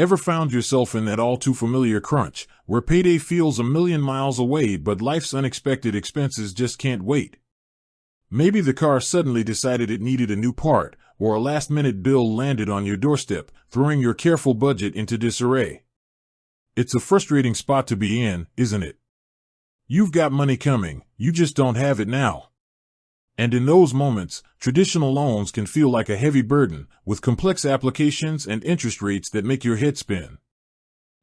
Ever found yourself in that all-too-familiar crunch, where payday feels a million miles away but life's unexpected expenses just can't wait? Maybe the car suddenly decided it needed a new part, or a last-minute bill landed on your doorstep, throwing your careful budget into disarray. It's a frustrating spot to be in, isn't it? You've got money coming, you just don't have it now. And in those moments, traditional loans can feel like a heavy burden, with complex applications and interest rates that make your head spin.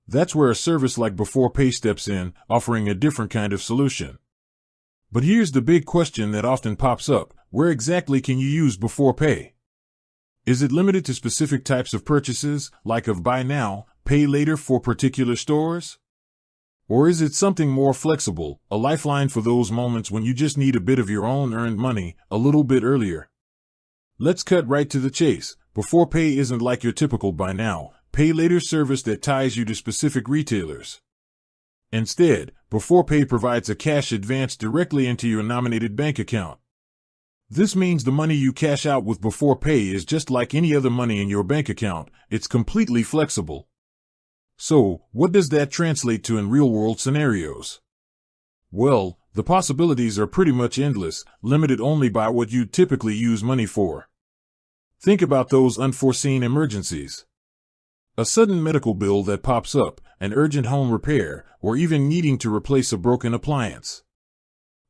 That's where a service like Beforepay steps in, offering a different kind of solution. But here's the big question that often pops up: where exactly can you use Beforepay? Is it limited to specific types of purchases, like of buy now, pay later for particular stores? Or is it something more flexible, a lifeline for those moments when you just need a bit of your own earned money, a little bit earlier? Let's cut right to the chase. Beforepay isn't like your typical buy now, pay later service that ties you to specific retailers. Instead, Beforepay provides a cash advance directly into your nominated bank account. This means the money you cash out with Beforepay is just like any other money in your bank account. It's completely flexible. So, what does that translate to in real-world scenarios? Well, the possibilities are pretty much endless, limited only by what you typically use money for. Think about those unforeseen emergencies. A sudden medical bill that pops up, an urgent home repair, or even needing to replace a broken appliance.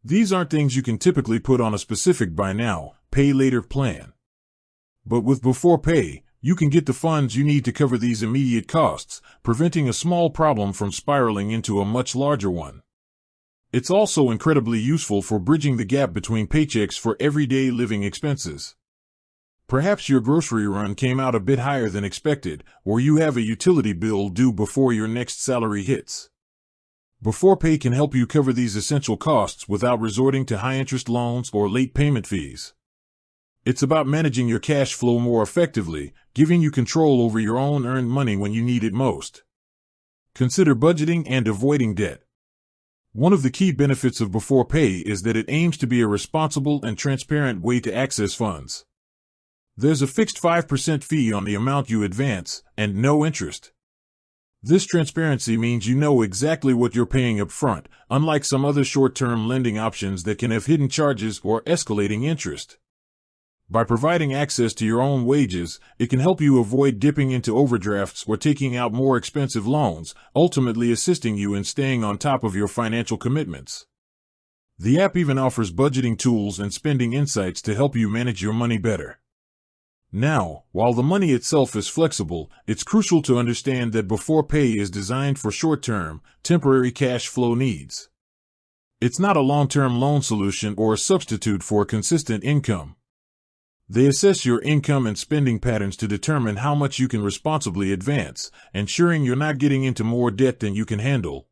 These aren't things you can typically put on a specific buy now, pay later plan. But with Beforepay, you can get the funds you need to cover these immediate costs, preventing a small problem from spiraling into a much larger one. It's also incredibly useful for bridging the gap between paychecks for everyday living expenses. Perhaps your grocery run came out a bit higher than expected, or you have a utility bill due before your next salary hits. Beforepay can help you cover these essential costs without resorting to high-interest loans or late payment fees. It's about managing your cash flow more effectively, giving you control over your own earned money when you need it most. Consider budgeting and avoiding debt. One of the key benefits of Beforepay is that it aims to be a responsible and transparent way to access funds. There's a fixed 5% fee on the amount you advance, and no interest. This transparency means you know exactly what you're paying up front, unlike some other short-term lending options that can have hidden charges or escalating interest. By providing access to your own wages, it can help you avoid dipping into overdrafts or taking out more expensive loans, ultimately assisting you in staying on top of your financial commitments. The app even offers budgeting tools and spending insights to help you manage your money better. Now, while the money itself is flexible, it's crucial to understand that Beforepay is designed for short-term, temporary cash flow needs. It's not a long-term loan solution or a substitute for a consistent income. They assess your income and spending patterns to determine how much you can responsibly advance, ensuring you're not getting into more debt than you can handle.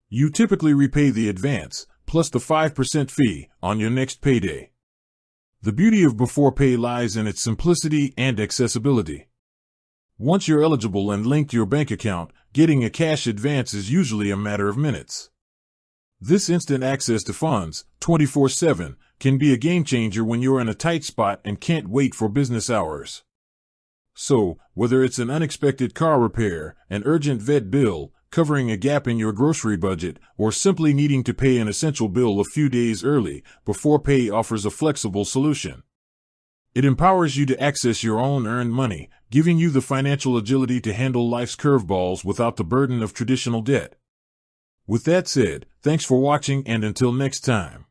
You typically repay the advance, plus the 5% fee, on your next payday. The beauty of Beforepay lies in its simplicity and accessibility. Once you're eligible and linked to your bank account, getting a cash advance is usually a matter of minutes. This instant access to funds, 24/7, can be a game changer when you're in a tight spot and can't wait for business hours. So, whether it's an unexpected car repair, an urgent vet bill, covering a gap in your grocery budget, or simply needing to pay an essential bill a few days early, Beforepay offers a flexible solution. It empowers you to access your own earned money, giving you the financial agility to handle life's curveballs without the burden of traditional debt. With that said, thanks for watching, and until next time.